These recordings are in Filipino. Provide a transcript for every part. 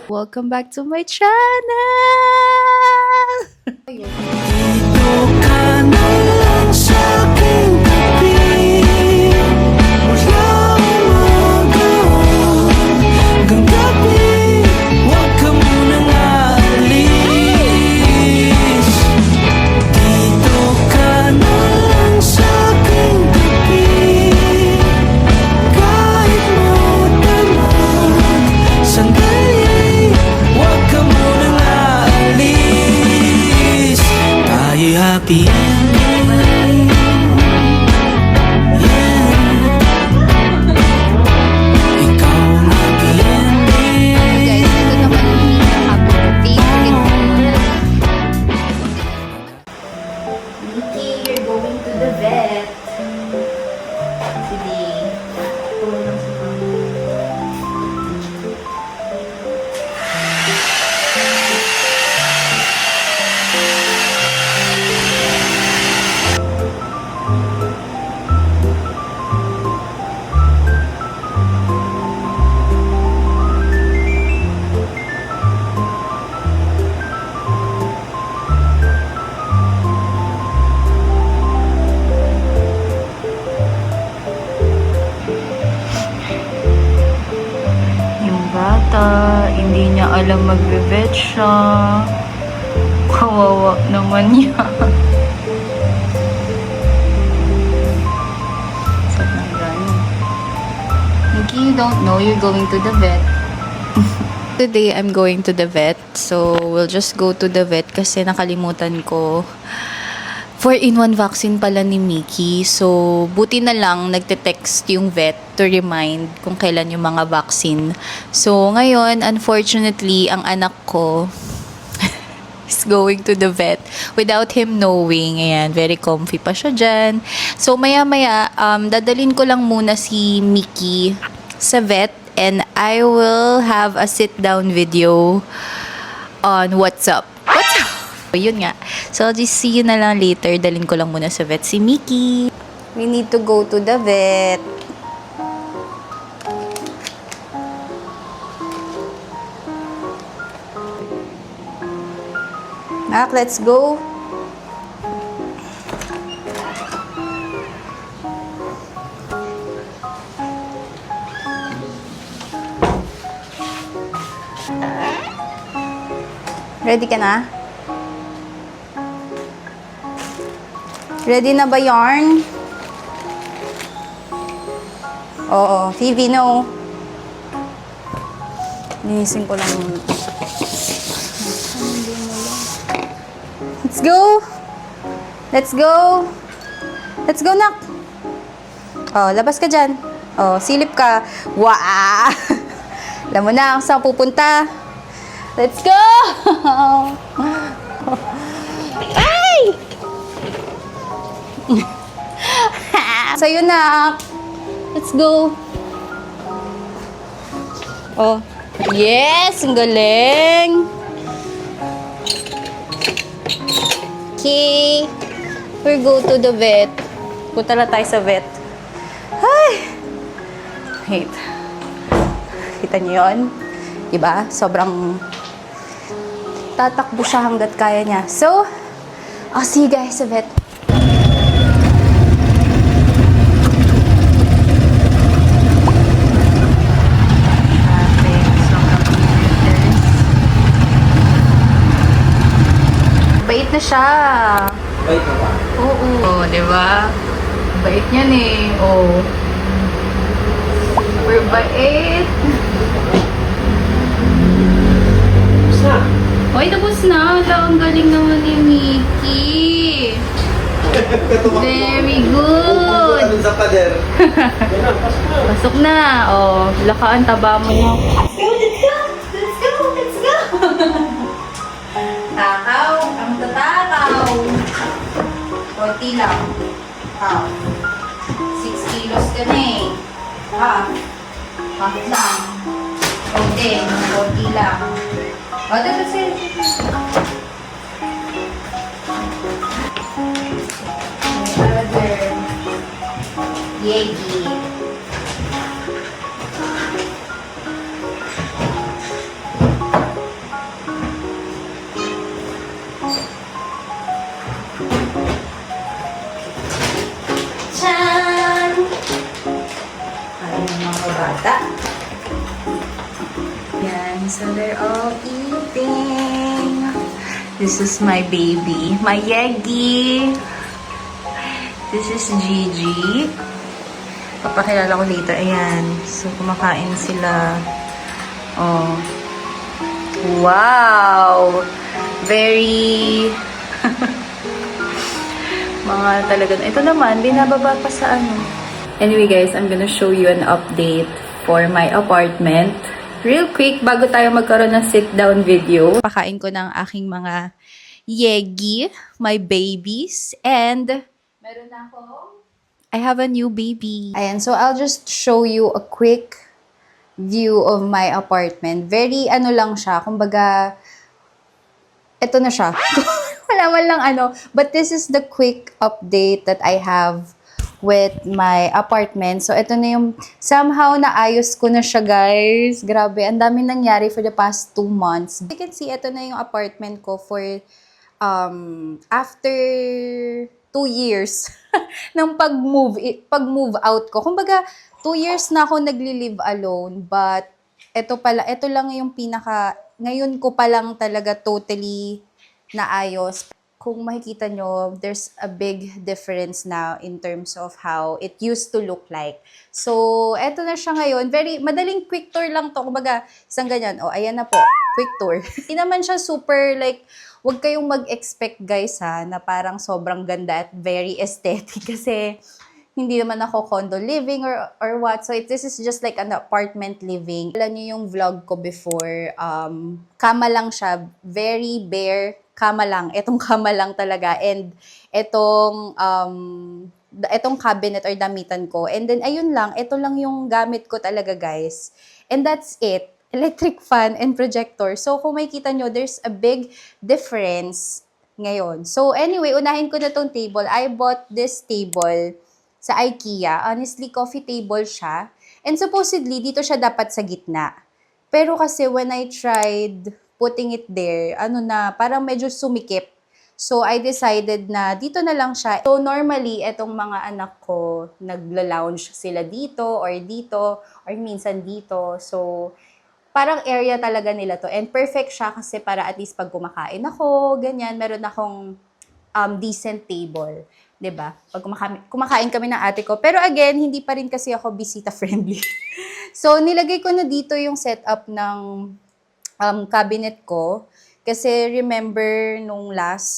Welcome back to my channel! Dito ka na lang sa aking tabi, mula umaga hanggang gabi. Huwag ka munang aalis. Dito ka na lang sa aking tabi, kahit matamang sandali. Huwag ka munang aalis. Tayo'y happy ending. Ikaw ang happy ending. Guys, ito naman yung happy birthday. Nikki, you're going to the vet. Sige. Tulong lang si mama. Yung bata, hindi niya alam magbe-vet siya. Kawawa naman niya. Saan na gano'n? Nikki, you don't know you're going to the vet. Today, I'm going to the vet. So, we'll just go to the vet kasi nakalimutan ko. 4-in-1 vaccine pala ni Mickey. So, buti na lang nagte-text yung vet to remind kung kailan yung mga vaccine. So, ngayon, unfortunately, ang anak ko is going to the vet without him knowing. Ayan, very comfy pa siya dyan. So, maya-maya, dadalhin ko lang muna si Mickey sa vet and I will have a sit-down video on WhatsApp. Yun nga. So, I'll just see you na lang later. Dalhin ko lang muna sa vet si Mickey. We need to go to the vet. Nak, let's go. Ready ka na? Ready na ba yarn? Oo. Phoebe, no. Linisin ko lang muna. Let's go! Let's go! Let's go, nak! Oh, labas ka dyan. Oh, silip ka. Wow! Alam mo na kung saan pupunta. Let's go! Ay! Sa'yo na. Let's go. Oh. Yes! Ang galing! Okay. We'll go to the vet. Punta na tayo sa vet. Ay! Wait. Kita niyo yun? Diba? Sobrang tatakbo siya hanggat kaya niya. So, I'll see you guys sa vet. Bait na siya. Bait na ba? Oo. Oo, di ba? Bait niyan eh. Oo. Super bait. Sa? Hoy, tapos na. Wala, ang galing naman ni Mickey. Very good. Ano sa pader? Pasok na. Oh, lakaan, taba mo na. Takaw. Ang tatakaw. Konti lang. Ah. 6 kilos ka na eh. Ah. Half lang. Konti. Konti lang. O, dito sir. Other. Yegi. bata. Yan, so they're all eating. This is my baby, my Yegi. This is Gigi. Papakilala ko later. Ayan. So, kumakain sila. Oh. Wow! Very... mga talagang... Ito naman, binababa pa sa ano. Anyway guys, I'm gonna show you an update for my apartment. Real quick, bago tayo magkaroon ng sit-down video. Pakain ko ng aking mga Yegi, my babies, and meron na ako. I have a new baby. Ayan, so I'll just show you a quick view of my apartment. Very ano lang siya, kumbaga, eto na siya. Wala man lang ano. But this is the quick update that I have with my apartment. So, ito na yung, somehow naayos ko na siya, guys. Grabe, ang dami nangyari for the past 2 months. You can see, ito na yung apartment ko for, after 2 years ng pag-move out ko. Kumbaga, 2 years na ako nagli-live alone, but ito lang yung ngayon ko pa lang talaga totally naayos. Kung makikita nyo, there's a big difference now in terms of how it used to look like. So, eto na siya ngayon. Very, madaling quick tour lang to. Kumbaga, isang ganyan. O, ayan na po. Quick tour. Hindi naman siya super like, huwag kayong mag-expect guys ha, na parang sobrang ganda at very aesthetic. Kasi, hindi naman ako condo living or what. So, this is just like an apartment living. Alam niyo yung vlog ko before, kama lang siya. Very bare, kama lang. Etong kama lang talaga. And etong cabinet or damitan ko. And then, ayun lang. Ito lang yung gamit ko talaga, guys. And that's it. Electric fan and projector. So, kung makikita nyo, there's a big difference ngayon. So, anyway, unahin ko na tong table. I bought this table sa IKEA. Honestly, coffee table siya. And supposedly, dito siya dapat sa gitna. Pero kasi when I tried putting it there, parang medyo sumikip. So, I decided na dito na lang siya. So, normally, etong mga anak ko, nagla-lounge sila dito, or minsan dito. So, parang area talaga nila to. And perfect siya kasi para at least pag kumakain ako, ganyan, meron akong decent table. 'Di ba? Pag kumakain kami ng ate ko. Pero again, hindi pa rin kasi ako bisita friendly. So, nilagay ko na dito yung setup ng cabinet ko. Kasi remember nung last,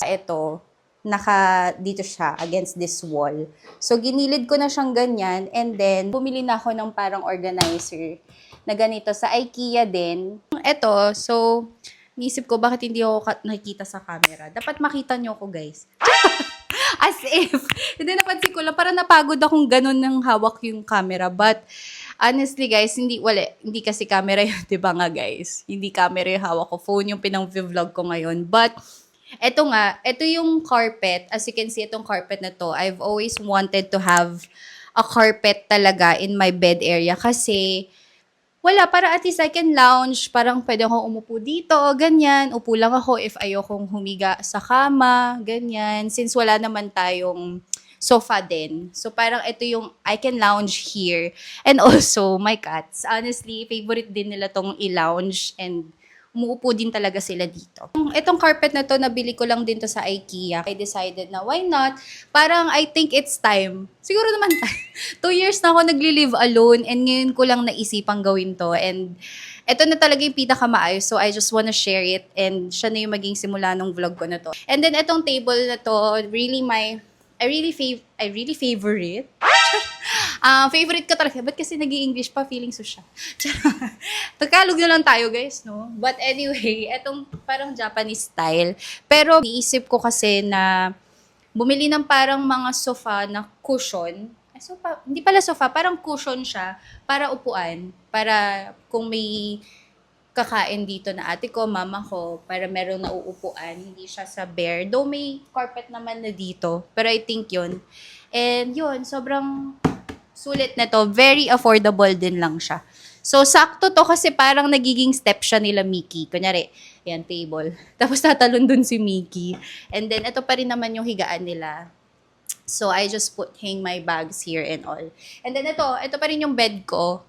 dito siya against this wall. So, ginilid ko na siyang ganyan. And then, bumili na ako ng parang organizer na ganito sa IKEA din. Ito, so, niisip ko bakit hindi ako nakikita sa camera. Dapat makita nyo ako, guys. As if, hindi napansin ko lang, parang napagod akong ganun ng hawak yung camera. But, honestly guys, hindi kasi camera yun, di ba nga guys? Hindi camera yung hawak ko, phone yung pinang-vlog ko ngayon. But, ito yung carpet. As you can see, itong carpet na to, I've always wanted to have a carpet talaga in my bed area. Kasi, para at least I can lounge, parang pwede akong umupo dito, ganyan. Upo lang ako if ayokong humiga sa kama, ganyan. Since wala naman tayong sofa din. So, parang ito yung I can lounge here. And also, my cats. Honestly, favorite din nila tong i-lounge and umuupo din talaga sila dito. Itong carpet na to, nabili ko lang din to sa IKEA. I decided na, why not? Parang, I think it's time. Siguro naman, 2 years na ako nagli-live alone and ngayon ko lang naisipang gawin to. And ito na talaga yung pinakamaayos. So, I just wanna share it. And siya na yung maging simula ng vlog ko na to. And then, itong table na to, I really favor it. Favorite ko talaga. Ba't kasi nag-i-English pa? Feeling so siya. Tagalog na lang tayo, guys, no? But anyway, etong parang Japanese style. Pero, iisip ko kasi na bumili ng parang mga sofa na cushion. Hindi pala sofa, parang cushion siya para upuan. Para kung may kakain dito na ate ko, mama ko, para merong nauupuan. Hindi siya sa bare. Though may carpet naman na dito. Pero I think yun. And yun, sobrang sulit na to. Very affordable din lang siya. So, sakto to kasi parang nagiging step siya nila Mickey. Kunyari, yan, table. Tapos tatalon dun si Mickey. And then, ito pa rin naman yung higaan nila. So, I just hang my bags here and all. And then, ito pa rin yung bed ko.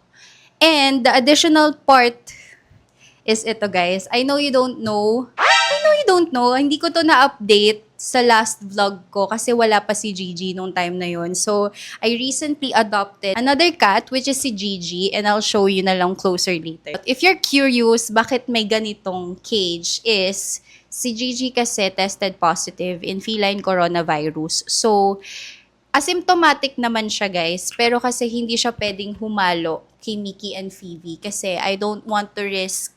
And the additional part is ito, guys. I know you don't know. Hindi ko to na-update sa last vlog ko kasi wala pa si Gigi nung time na yon. So, I recently adopted another cat, which is si Gigi, and I'll show you na lang closer later. But if you're curious bakit may ganitong cage is, si Gigi kasi tested positive in feline coronavirus. So, asymptomatic naman siya, guys, pero kasi hindi siya pwedeng humalo kay Mickey and Phoebe kasi I don't want to risk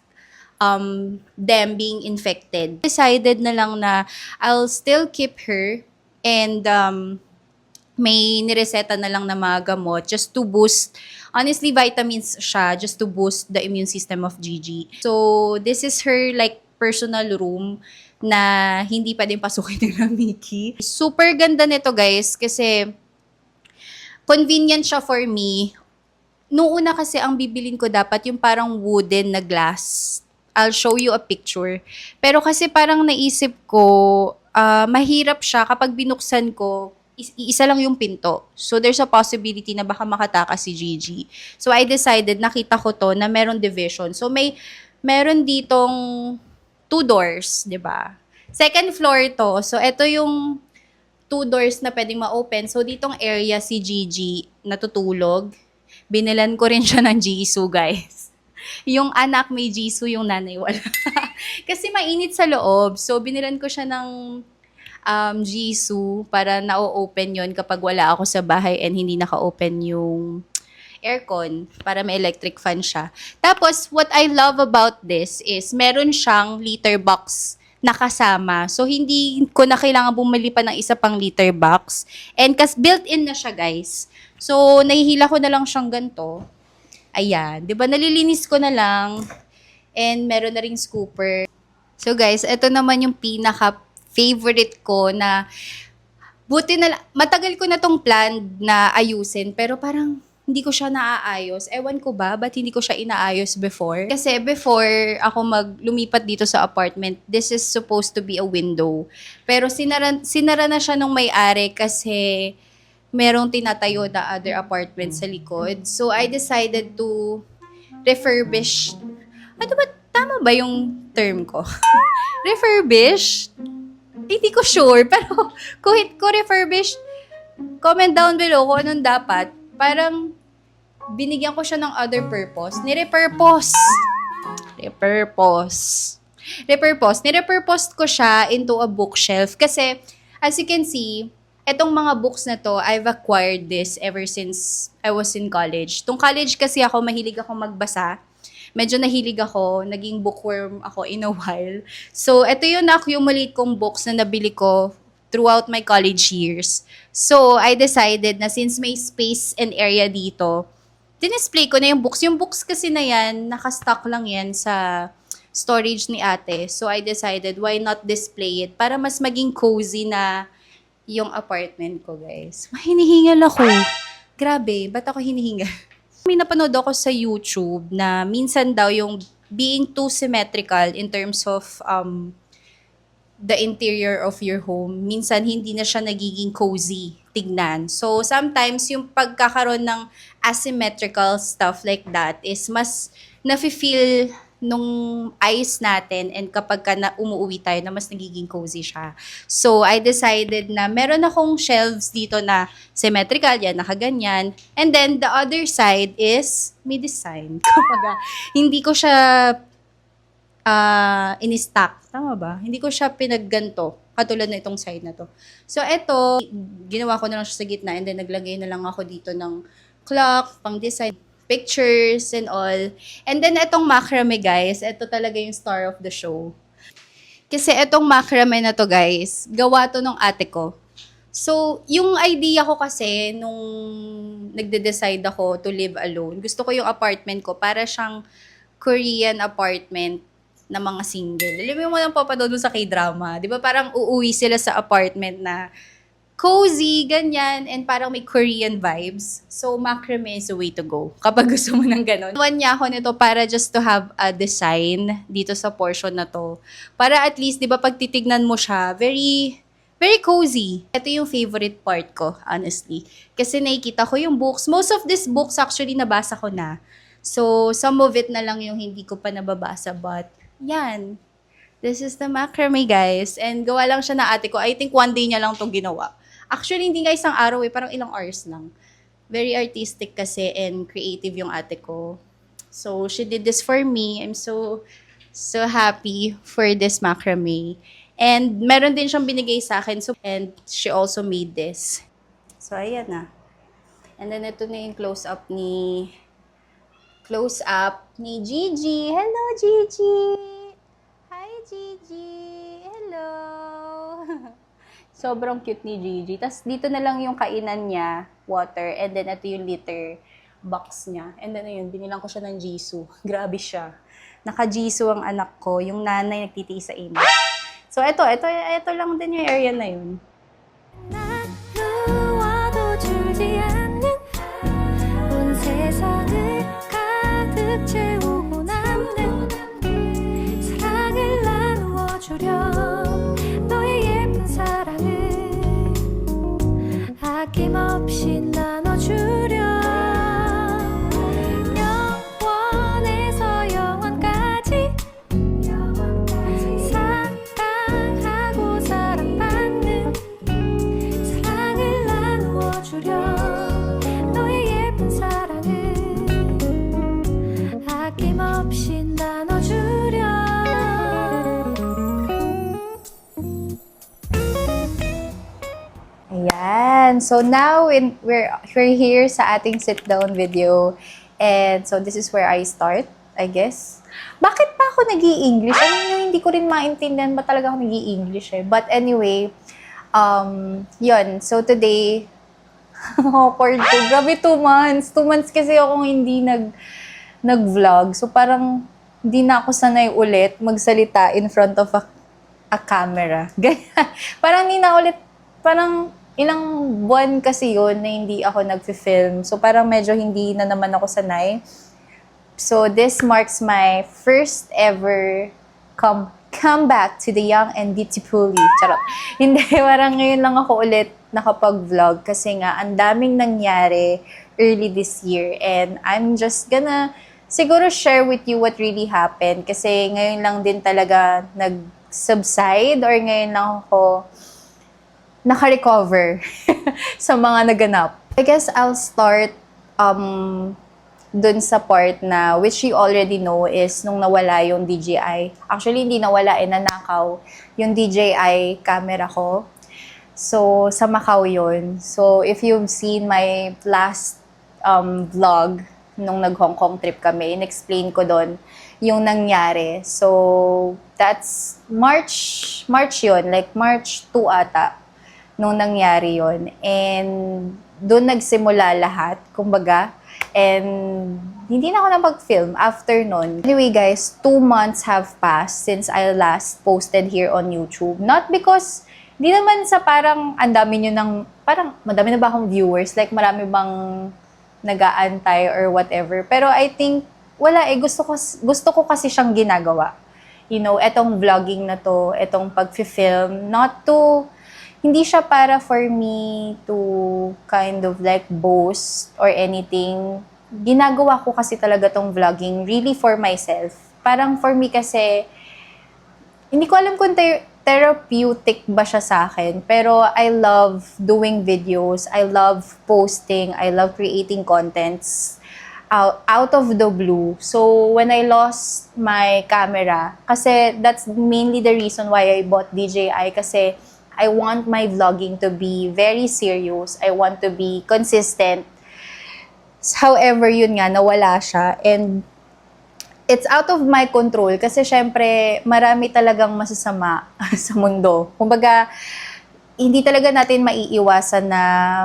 them being infected. Decided na lang na I'll still keep her and may nireseta na lang na mga gamot just to boost, honestly, vitamins siya just to boost the immune system of Gigi. So, this is her like personal room na hindi pa din pasukin nila Mickey. Super ganda nito, guys, kasi convenient siya for me. Noong una kasi ang bibilin ko dapat yung parang wooden na glass. I'll show you a picture. Pero kasi parang naisip ko, mahirap siya kapag binuksan ko, isa lang yung pinto. So, there's a possibility na baka makatakas si Gigi. So, I decided, nakita ko to na meron division. So, meron ditong 2 doors, di ba? Second floor to. So, ito yung 2 doors na pwedeng ma-open. So, ditong area si Gigi natutulog. Binilan ko rin siya ng Jisoo, guys. Yung anak may Jisoo, yung nanay wala. Kasi mainit sa loob. So, binilan ko siya ng Jisoo para na-open yon kapag wala ako sa bahay and hindi naka-open yung aircon para may electric fan siya. Tapos, what I love about this is meron siyang litter box na kasama. So, hindi ko na kailangan bumili pa ng isa pang litter box. And kas built-in na siya, guys. So, nahihila ko na lang siyang ganito. Ayan. 'Di ba nalilinis ko na lang. And meron na ring scooper. So, guys, ito naman yung pinaka-favorite ko na buti na matagal ko na tong plan na ayusin. Pero parang hindi ko siya naaayos. Ewan ko ba, ba't hindi ko siya inaayos before? Kasi before ako lumipat dito sa apartment, this is supposed to be a window. Pero sinara na siya nung may-ari kasi merong tinatayo na other apartment sa likod. So, I decided to refurbish. Ano ba? Tama ba yung term ko? Refurbish? Hindi ko sure. Pero kung refurbish, comment down below kung anong dapat. Parang binigyan ko siya ng other purpose. Nirepurpose ko siya into a bookshelf. Kasi, as you can see, etong mga books na to, I've acquired this ever since I was in college. Tung college kasi ako, mahilig ako magbasa. Medyo nahilig ako, naging bookworm ako in a while. So, ito yung na-accumulate kong books na nabili ko throughout my college years. So, I decided na since may space and area dito, dinisplay ko na yung books. Yung books kasi na yan, nakastock lang yan sa storage ni ate. So, I decided, why not display it? Para mas maging cozy na yung apartment ko, guys. Hinihingal ako. Grabe, ba't ako hinihingal? May napanood ako sa YouTube na minsan daw yung being too symmetrical in terms of the interior of your home, minsan hindi na siya nagiging cozy tignan. So, sometimes yung pagkakaroon ng asymmetrical stuff like that is mas nafe-feel nung eyes natin and kapag umuwi tayo na mas nagiging cozy siya. So, I decided na meron akong shelves dito na symmetrical, yan, nakaganyan. And then, the other side is may design. Kapag hindi ko siya in-stack. Tama ba? Hindi ko siya pinagganto. Katulad na itong side na to. So, eto, ginawa ko na lang siya sa gitna and then naglagay na lang ako dito ng clock, pang design, pictures and all. And then, etong macrame, guys, ito talaga yung star of the show. Kasi etong macrame na to, guys, gawa to ng ate ko. So, yung idea ko kasi, nung nagde-decide ako to live alone, gusto ko yung apartment ko para siyang Korean apartment na mga single. Alam mo lang papanood sa K-drama. Di ba parang uuwi sila sa apartment na cozy, ganyan, and parang may Korean vibes. So, macrame is the way to go kapag gusto mo ng ganon. Iwan niya ako nito para just to have a design dito sa portion na to. Para at least, di ba, pag titignan mo siya, very cozy. Ito yung favorite part ko, honestly. Kasi nakikita ko yung books. Most of these books actually nabasa ko na. So, some of it na lang yung hindi ko pa nababasa. But, yan. This is the macrame, guys. And gawa lang siya na ate ko. I think one day niya lang itong ginawa. Actually, hindi nga isang araw eh. Parang ilang hours lang. Very artistic kasi and creative yung ate ko. So, she did this for me. I'm so happy for this macrame. And meron din siyang binigay sa akin. So, and she also made this. So, ayan na. And then, ito na yung close-up ni Gigi. Hello, Gigi! Hi, Gigi! Hello! Sobrang cute ni Gigi. Tapos, dito na lang yung kainan niya, water. And then, ito yung litter box niya. And then, ayun, binilang ko siya ng Jisoo. Grabe siya. Naka-Jisoo ang anak ko. Yung nanay nagtitiis sa init. So, ito lang din yung area na yun. 누워도 줄지 않는 온 세상을 가득 채우고 남는 사랑을 나누어 주렴 너의 예쁜 사랑을 아낌없이 나눠주렴 영원에서 영원까지 사랑하고 사랑받는 사랑을 나누어 주렴 너의 예쁜 사랑을 아낌없이 나눠주렴 Ayan. So now we're here sa ating sit-down video. And so this is where I start, I guess. Bakit pa ako nag-i-English? Alam niyo, hindi ko rin maintindihan ba talaga ako nag-i-English eh. But anyway, yun. So today, awkward to. Grabe 2 months. 2 months kasi akong hindi nag-vlog. So parang hindi na ako sanay ulit magsalita in front of a camera. Ganyan. Parang hindi na ulit, parang ilang buwan kasi yun na hindi ako nag-film. So parang medyo hindi na naman ako sanay. So this marks my first ever comeback to the young and beautifully. Charot. Hindi, parang ngayon lang ako ulit nakapag-vlog kasi nga ang daming nangyari early this year. And I'm just gonna siguro share with you what really happened kasi ngayon lang din talaga nag-subside or ngayon lang ako naka-recover sa mga naganap. I guess I'll start dun sa part na which you already know is nung nawala yung DJI. Actually, hindi nawala, nanakaw yung DJI camera ko. So, sa Macau yun. So, if you've seen my last vlog nung nag-Hong Kong trip kami, in-explain ko doon yung nangyari. So, that's March yun. Like, March 2 ata nung nangyari yon. And doon nagsimula lahat, kumbaga. And hindi na ako napag-film after nun. Anyway guys, 2 months have passed since I last posted here on YouTube. Not because, di naman sa parang ang dami nyo ng, parang madami na ba akong viewers? Like marami bang nag-aantay or whatever. Pero I think, wala eh, gusto ko kasi siyang ginagawa. You know, etong vlogging na to, etong pag-film, not to, hindi siya para for me to kind of like boast or anything. Ginagawa ko kasi talaga tong vlogging really for myself. Parang for me kasi, hindi ko alam kung therapeutic ba siya sa akin. Pero I love doing videos. I love posting. I love creating contents out of the blue. So when I lost my camera, kasi that's mainly the reason why I bought DJI kasi I want my vlogging to be very serious. I want to be consistent. However, yun nga, nawala siya. And it's out of my control kasi syempre, marami talagang masasama sa mundo. Kumbaga, hindi talaga natin maiiwasan na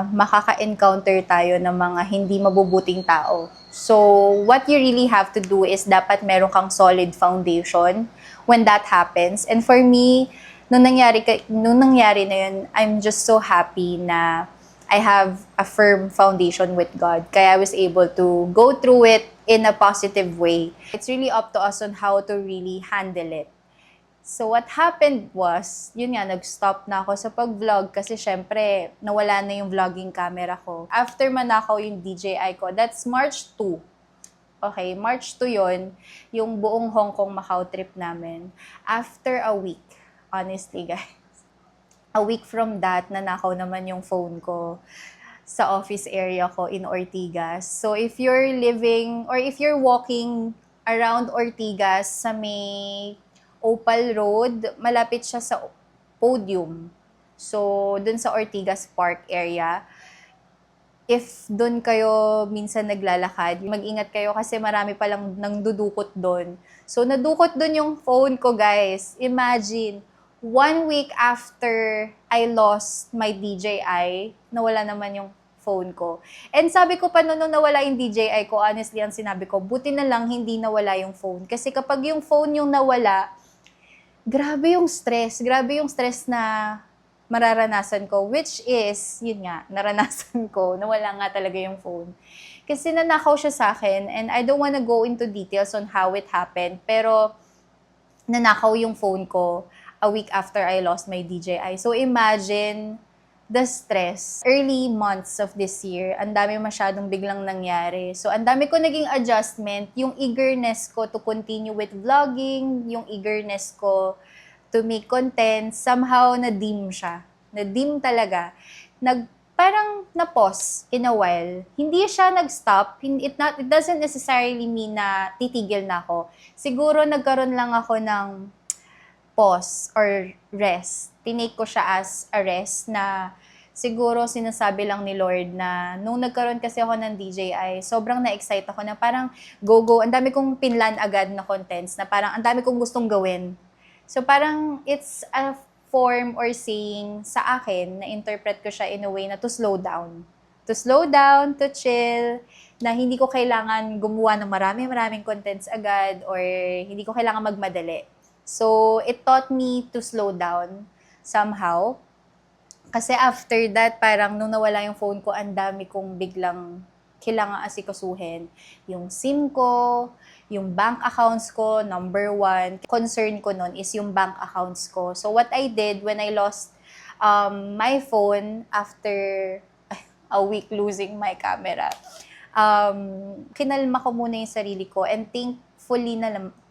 makaka-encounter tayo ng mga hindi mabubuting tao. So, what you really have to do is dapat meron kang solid foundation when that happens. And for me, nung nangyari na yun, I'm just so happy na I have a firm foundation with God. Kaya I was able to go through it in a positive way. It's really up to us on how to really handle it. So what happened was, yun nga, nag-stop na ako sa pag-vlog kasi syempre, nawala na yung vlogging camera ko. After manakaw yung DJI ko, that's March 2. Okay, March 2 yon, yung buong Hong Kong Macau trip namin. After a week, honestly guys, a week from that, nanakaw naman yung phone ko sa office area ko in Ortigas. So if you're living or if you're walking around Ortigas sa may Opal Road, malapit siya sa Podium. So dun sa Ortigas Park area, if doon kayo minsan naglalakad, mag-ingat kayo kasi marami palang nang dudukot doon. So, nadukot doon yung phone ko, guys. Imagine, 1 week after I lost my DJI, nawala naman yung phone ko. And sabi ko pa nung nawala yung DJI ko, honestly, ang sinabi ko, buti na lang hindi nawala yung phone. Kasi kapag yung phone yung nawala, grabe yung stress. Grabe yung stress na mararanasan ko, which is, yun nga, naranasan ko, nawala nga talaga yung phone. Kasi nanakaw siya sa akin, and I don't wanna go into details on how it happened, pero nanakaw yung phone ko a week after I lost my DJI. So imagine the stress. Early months of this year, ang dami masyadong biglang nangyari. So ang dami ko naging adjustment, yung eagerness ko to continue with vlogging, yung eagerness ko to make content, somehow na-dim siya. Na-dim talaga. Parang na-pause in a while. Hindi siya nag-stop. It doesn't necessarily mean na titigil na ako. Siguro nagkaroon lang ako ng pause or rest. Tinake ko siya as a rest na siguro sinasabi lang ni Lord na nung nagkaroon kasi ako ng DJI, sobrang na-excite ako na parang go. Ang dami kong pinlan agad na contents na parang ang dami kong gustong gawin. So parang it's a form or saying sa akin, na-interpret ko siya in a way na to slow down. To slow down, to chill, na hindi ko kailangan gumawa ng maraming contents agad or hindi ko kailangan magmadali. So it taught me to slow down somehow. Kasi after that, parang nung nawala yung phone ko, ang dami kong biglang kailangan asikasuhin. Yung SIM ko, yung bank accounts ko, number one. Concern ko nun is yung bank accounts ko. So what I did when I lost my phone after a week losing my camera, kinalma ko muna yung sarili ko and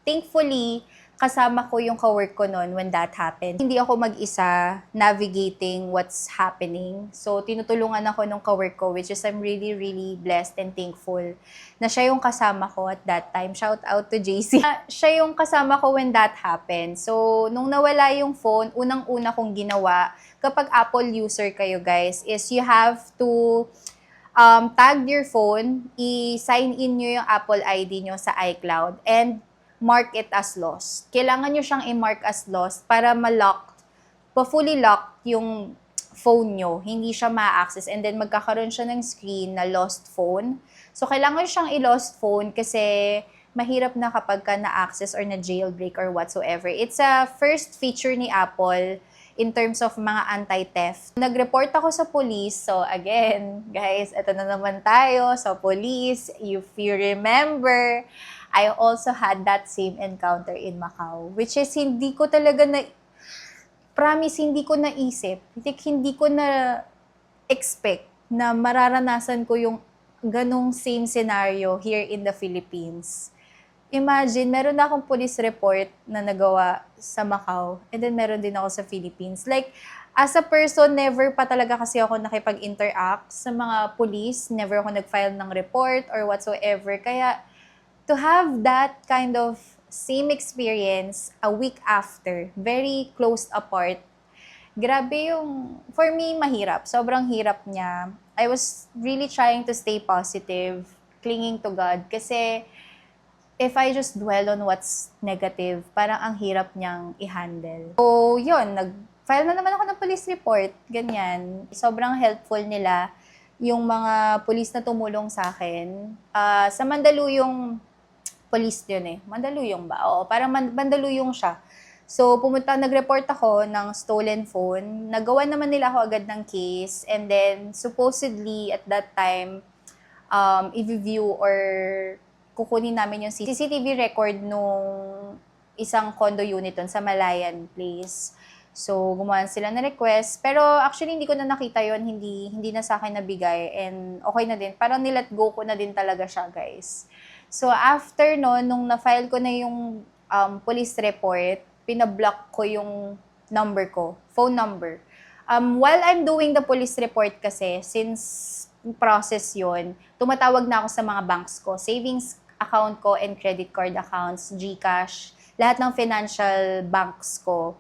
thankfully, kasama ko yung kawork ko noon when that happened. Hindi ako mag-isa navigating what's happening. So, tinutulungan ako ng kawork ko, which is I'm really, really blessed and thankful na siya yung kasama ko at that time. Shout out to JC. Siya yung kasama ko when that happened. So, nung nawala yung phone, unang-una kong ginawa, kapag Apple user kayo guys, is you have to tag your phone, i-sign in nyo yung Apple ID nyo sa iCloud, and mark it as lost. Kailangan nyo siyang i-mark as lost para fully locked yung phone nyo. Hindi siya ma-access and then magkakaroon siya ng screen na lost phone. So, kailangan nyo siyang i-lost phone kasi mahirap na kapag ka na-access or na-jailbreak or whatsoever. It's a first feature ni Apple in terms of mga anti-theft. Nag-report ako sa police. So, again, guys, ito na naman tayo sa police. If you remember, I also had that same encounter in Macau, which is hindi ko talaga hindi ko naisip, hindi ko na expect na mararanasan ko yung ganong same scenario here in the Philippines. Imagine, meron na akong police report na nagawa sa Macau, and then meron din ako sa Philippines. Like, as a person, never pa talaga kasi ako nakipag-interact sa mga police, never ako nag-file ng report or whatsoever, kaya to have that kind of same experience a week after, very close apart, grabe yung, for me, mahirap. Sobrang hirap niya. I was really trying to stay positive, clinging to God, kasi if I just dwell on what's negative, parang ang hirap niyang i-handle. So, yun, nag-file na naman ako ng police report, ganyan. Sobrang helpful nila yung mga police na tumulong sa akin. Sa Mandaluyong, police yun eh. Mandaluyong ba? Oo, parang Mandaluyong siya. So, nag-report ako ng stolen phone. Nagawa naman nila ako agad ng case. And then, supposedly, at that time, i-view or kukunin namin yung CCTV record nung isang condo unit dun sa Malayan Place. So, gumawa sila ng request. Pero actually, hindi ko na nakita yon, hindi na sa akin nabigay. And okay na din. Parang nilet go ko na din talaga siya, guys. So, after no, nung na-file ko na yung police report, pinablock ko yung number ko, phone number. While I'm doing the police report kasi, since process yon, tumatawag na ako sa mga banks ko, savings account ko and credit card accounts, GCash, lahat ng financial banks ko,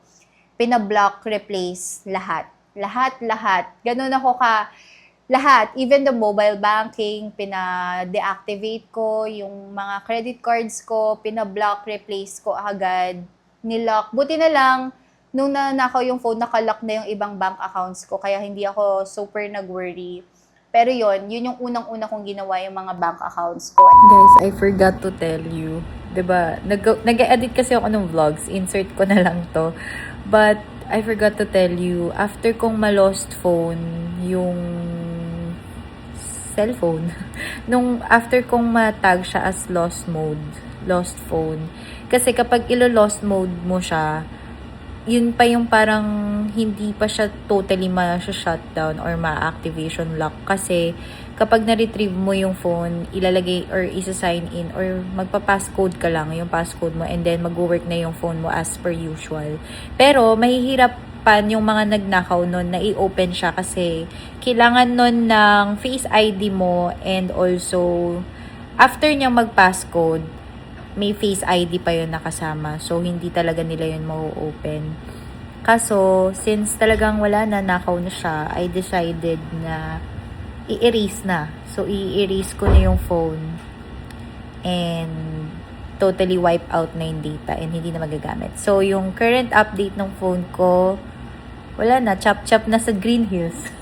pinablock, replace, lahat. Lahat. Ganun ako lahat. Even the mobile banking, pina-deactivate ko. Yung mga credit cards ko, pinablock, replace ko agad. Nilock. Buti na lang, nung nanakaw yung phone, nakalock na yung ibang bank accounts ko. Kaya hindi ako super nag-worry. Pero yun yung unang-una kong ginawa yung mga bank accounts ko. Guys, I forgot to tell you. 'Di ba? Nag-edit kasi ako ng vlogs. Insert ko na lang to. But, I forgot to tell you, after kong ma-lost phone, yung cellphone, after kong matag siya as lost phone, kasi kapag ilo-lost mode mo siya, yun pa yung parang hindi pa siya totally ma-shutdown or ma-activation lock. Kasi kapag na-retrieve mo yung phone, ilalagay or isa-sign in or magpa-passcode ka lang yung passcode mo and then mag-work na yung phone mo as per usual. Pero mahihirapan yung mga nagnakaw nun na i-open siya kasi kailangan nun ng Face ID mo and also after niya mag-passcode, may Face ID pa yun nakasama. So, hindi talaga nila yun ma-open. Kaso, since talagang wala na, nakaw na siya, I decided na i-erase na. So, i-erase ko na yung phone and totally wipe out na yung data and hindi na magagamit. So, yung current update ng phone ko, wala na, chop-chop na sa Green Hills.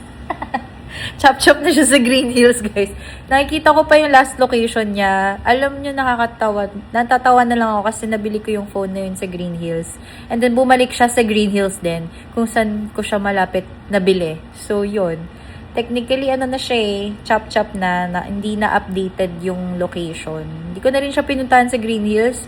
Chop-chop na siya sa Green Hills, guys. Nakikita ko pa yung last location niya. Alam nyo, nakakatawa. Natatawa na lang ako kasi nabili ko yung phone na yun sa Green Hills. And then, bumalik siya sa Green Hills din kung saan ko siya malapit nabili. So, yun. Technically, ano na siya eh, chop-chop na hindi na updated yung location. Hindi ko na rin siya pinuntahan sa Green Hills.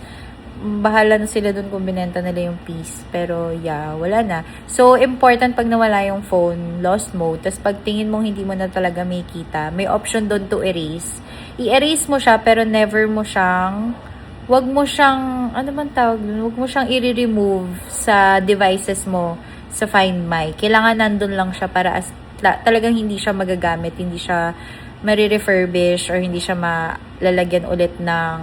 Bahala na sila dun kung binenta nila yung piece. Pero yeah, wala na. So, important pag nawala yung phone, lost mode. Tapos pag tingin mong hindi mo na talaga may kita, may option dun to erase. I-erase mo siya pero never mo siyang, wag mo siyang, ano man tawag dun? Wag mo siyang i-remove sa devices mo sa Find My. Kailangan nandun lang siya para talagang hindi siya magagamit, hindi siya ma-refurbish or hindi siya malalagyan ulit ng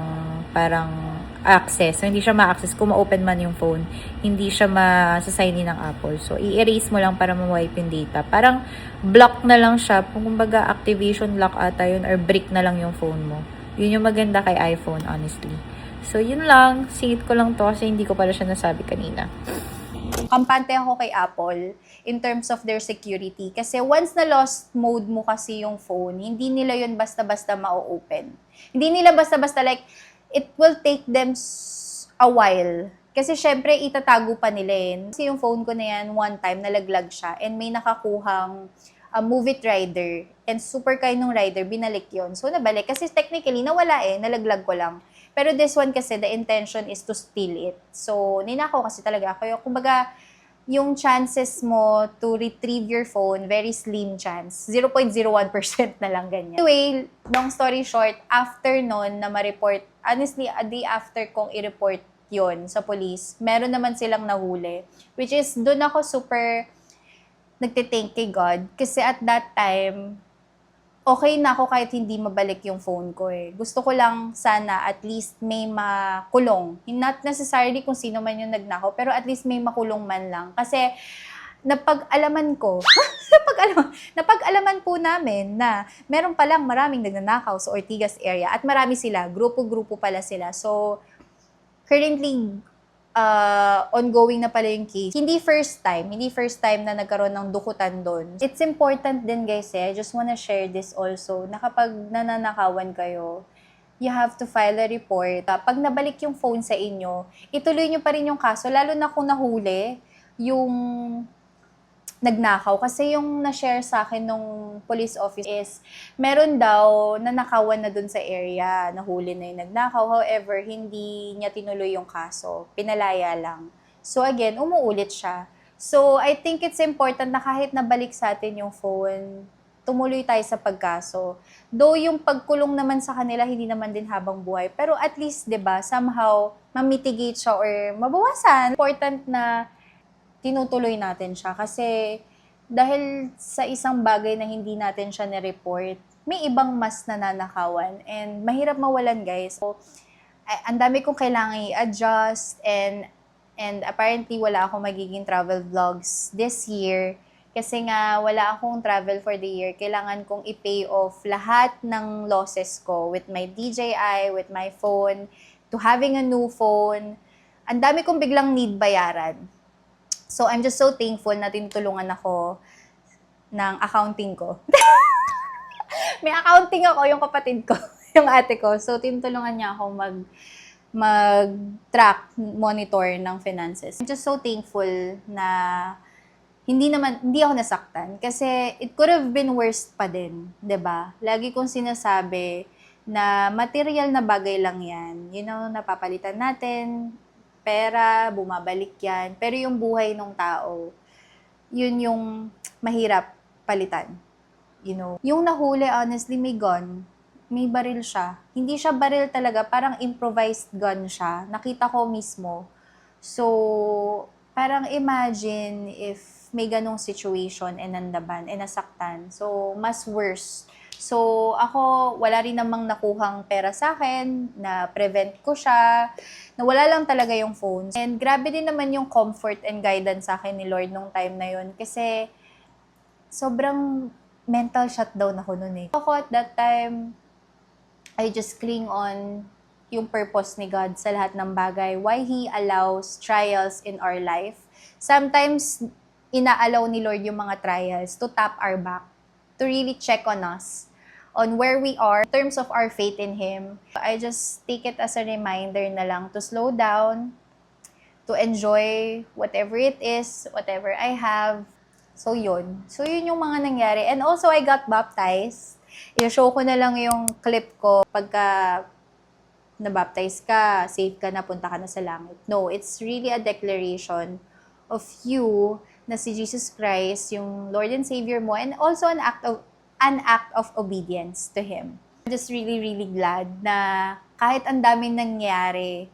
parang access. So, hindi siya ma-access. Kung ma-open man yung phone, hindi siya ma-sign in ng Apple. So, i-erase mo lang para ma-wipe yung data. Parang block na lang siya. Kumbaga, activation lock ata yun or brick na lang yung phone mo. Yun yung maganda kay iPhone, honestly. So, yun lang. Singit ko lang to kasi hindi ko pala siya nasabi kanina. Kampante ako kay Apple in terms of their security. Kasi once na lost mode mo kasi yung phone, hindi nila yun basta-basta ma-open. Hindi nila basta-basta like, it will take them a while. Kasi syempre, itatago pa nila yun. Kasi yung phone ko na yan, one time, nalaglag siya. And may nakakuhang Move It rider. And super kind ng rider, binalik yon. So, nabalik. Kasi technically, nawala nalaglag ko lang. Pero this one kasi, the intention is to steal it. So, ninakaw kasi talaga ako. Kumbaga, yung chances mo to retrieve your phone, very slim chance. 0.01% na lang ganyan. Anyway, long story short, after nun na ma-report, honestly, a day after kong i-report yon sa police, meron naman silang nahuli. Which is, dun ako super nagtithank kay God. Kasi at that time, okay na ako kahit hindi mabalik yung phone ko Gusto ko lang sana at least may makulong. Not necessarily kung sino man yung nagnakaw, pero at least may makulong man lang. Kasi napag-alaman ko, napag-alaman po namin na meron palang maraming nagnanakaw sa Ortigas area at marami sila, grupo-grupo pala sila. So, currently, ongoing na pala yung case. Hindi first time na nagkaroon ng dukutan doon. It's important din guys I just wanna share this also, na kapag nananakawan kayo, you have to file a report. Pag nabalik yung phone sa inyo, ituloy nyo pa rin yung kaso, lalo na kung nahuli yung nagnakaw. Kasi yung na-share sa akin nung police office is, meron daw nanakawan na dun sa area, nahuli na yung nagnakaw. However, hindi niya tinuloy yung kaso. Pinalaya lang. So again, umuulit siya. So I think it's important na kahit nabalik sa atin yung phone, tumuloy tayo sa pagkaso. Though yung pagkulong naman sa kanila, hindi naman din habang buhay. Pero at least, 'di ba, somehow, ma-mitigate siya or mabawasan. Important na tinutuloy natin siya. Kasi dahil sa isang bagay na hindi natin siya ni-report, may ibang mas nananakawan. And mahirap mawalan, guys. So, ang dami kong kailangan i-adjust and apparently wala akong magiging travel vlogs this year kasi nga wala akong travel for the year. Kailangan kong i-pay off lahat ng losses ko with my DJI, with my phone, to having a new phone. Ang dami kong biglang need bayaran. So I'm just so thankful na tinutulungan ako ng accounting ko. May accounting ako, yung kapatid ko, yung ate ko. So, tinutulungan niya ako mag-track, monitor ng finances. I'm just so thankful na hindi ako nasaktan. Kasi it could have been worse pa din, 'di ba? Lagi kong sinasabi na material na bagay lang yan. You know, napapalitan natin, pera, bumabalik yan. Pero yung buhay ng tao, yun yung mahirap palitan. You know, yung nahuli, honestly, may gun. May baril siya. Hindi siya baril talaga, parang improvised gun siya. Nakita ko mismo. So, parang imagine if may ganong situation and nandaban and nasaktan. So, mas worse. So, ako, wala rin namang nakuhang pera sa akin, na prevent ko siya, nawala lang talaga yung phone. And grabe din naman yung comfort and guidance sa akin ni Lord nung time na yun. Kasi, sobrang mental shutdown ako nun eh. Ako at that time, I just cling on yung purpose ni God sa lahat ng bagay. Why He allows trials in our life. Sometimes, inaalaw ni Lord yung mga trials to tap our back, to really check on us, on where we are in terms of our faith in Him. I just take it as a reminder na lang to slow down, to enjoy whatever it is, whatever I have. So, yun. So, yun yung mga nangyari. And also, I got baptized. I-show ko na lang yung clip ko pagka nabaptize ka, safe ka na, punta ka na sa langit. No, it's really a declaration of you na si Jesus Christ, yung Lord and Savior mo, and also an act of obedience to Him. I'm just really, really glad na kahit ang daming nangyari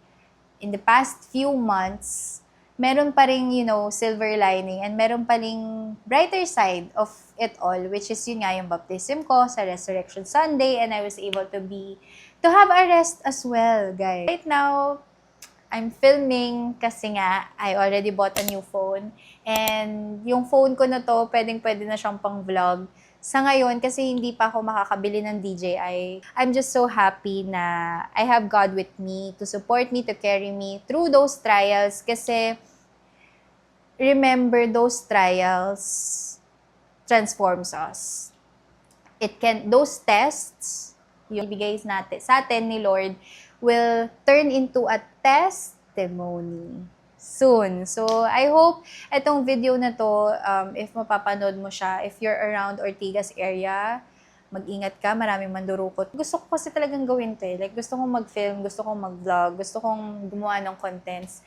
in the past few months, meron pa rin, silver lining, and meron pa rin brighter side of it all, which is yun nga yung baptism ko sa Resurrection Sunday, and I was able to have a rest as well, guys. Right now, I'm filming kasi nga, I already bought a new phone, and yung phone ko na to, pwede na siyang pang vlog. Sa ngayon, kasi hindi pa ako makakabili ng DJI, I'm just so happy na I have God with me to support me, to carry me through those trials, kasi remember, those trials transforms us. Those tests, yung ibigay natin sa atin ni Lord, will turn into a testimony soon. So, I hope itong video na to, if mapapanood mo siya, if you're around Ortigas area, mag-ingat ka, maraming mandurukot. Gusto ko kasi talagang gawin to eh. Like, gusto kong mag-film, gusto kong mag-vlog, gusto kong gumawa ng contents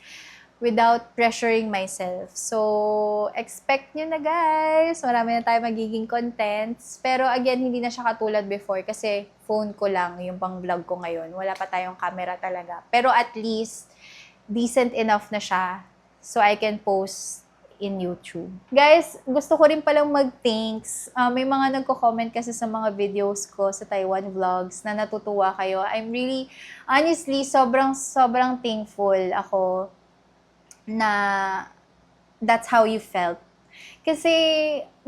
without pressuring myself. So, expect nyo na, guys. Marami na tayo magiging contents. Pero again, hindi na siya katulad before kasi phone ko lang yung pang-vlog ko ngayon. Wala pa tayong camera talaga. Pero at least, decent enough na siya so I can post in YouTube. Guys, gusto ko rin palang mag-thanks. May mga nagko-comment kasi sa mga videos ko sa Taiwan vlogs na natutuwa kayo. I'm really, honestly, sobrang thankful ako na that's how you felt. Kasi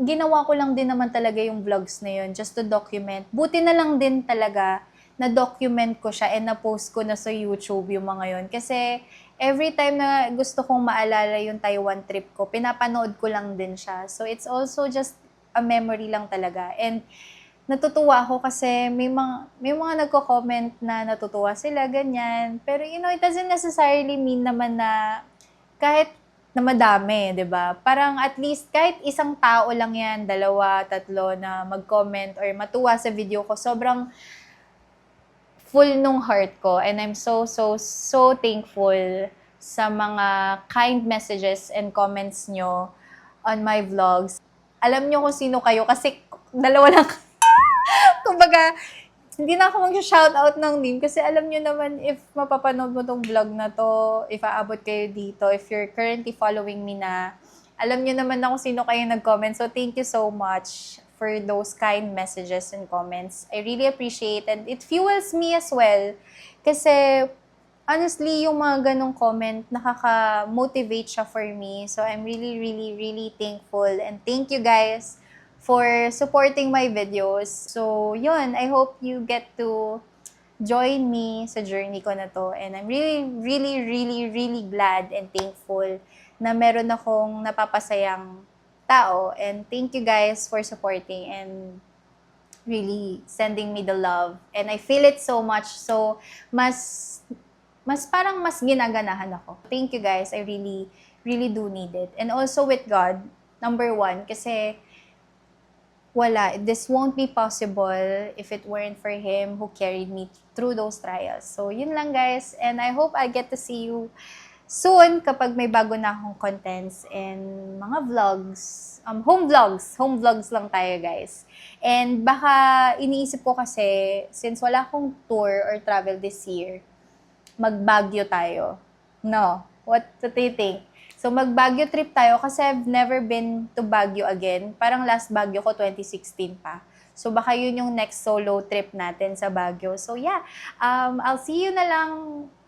ginawa ko lang din naman talaga yung vlogs na yun just to document. Buti na lang din talaga na-document ko siya and na-post ko na sa YouTube yung mga yun. Kasi every time na gusto kong maalala yung Taiwan trip ko, pinapanood ko lang din siya. So it's also just a memory lang talaga. And natutuwa ako kasi may mga nagko-comment na natutuwa sila, ganyan. Pero it doesn't necessarily mean naman na kahit na madami, 'di ba? Parang at least kahit isang tao lang 'yan, 2, 3 na mag-comment or matuwa sa video ko, sobrang full nung heart ko, and I'm so thankful sa mga kind messages and comments nyo on my vlogs. Alam nyo kung sino kayo kasi dalawa lang. Kumbaga, hindi na ako mag-shoutout ng name kasi alam nyo naman if mapapanood mo tong vlog na to, if aabot kayo dito, if you're currently following me na, alam nyo naman na kung sino kayo nag-comment. So, thank you so much for those kind messages and comments. I really appreciate it. It fuels me as well. Kasi, honestly, yung mga ganong comment, nakaka-motivate siya for me. So, I'm really, really, really thankful. And thank you guys for supporting my videos. So, yun, I hope you get to join me sa journey ko na to. And I'm really, really, really, really glad and thankful na meron akong napapasayang tao. And thank you guys for supporting and really sending me the love. And I feel it so much. So, mas parang mas ginaganahan ako. Thank you guys. I really, really do need it. And also with God, number one, kasi this won't be possible if it weren't for Him who carried me through those trials. So, yun lang guys. And I hope I get to see you soon kapag may bago na akong contents and mga vlogs. Home vlogs lang tayo guys. And baka iniisip ko kasi, since wala akong tour or travel this year, mag-Baguio tayo. No? What do you think? So, mag-Baguio trip tayo kasi I've never been to Baguio again. Parang last Baguio ko, 2016 pa. So, baka yun yung next solo trip natin sa Baguio. So, yeah. I'll see you na lang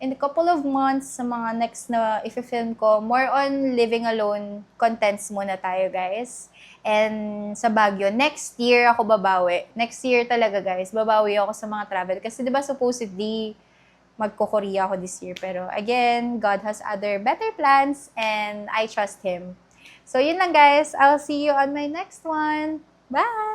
in a couple of months sa mga next na i-film ko. More on living alone contents muna tayo, guys. And sa Baguio, next year ako babawi. Next year talaga, guys. Babawi ako sa mga travel. Kasi, di ba, supposedly, magko-Korea ako this year. Pero again, God has other better plans and I trust Him. So, yun lang guys. I'll see you on my next one. Bye!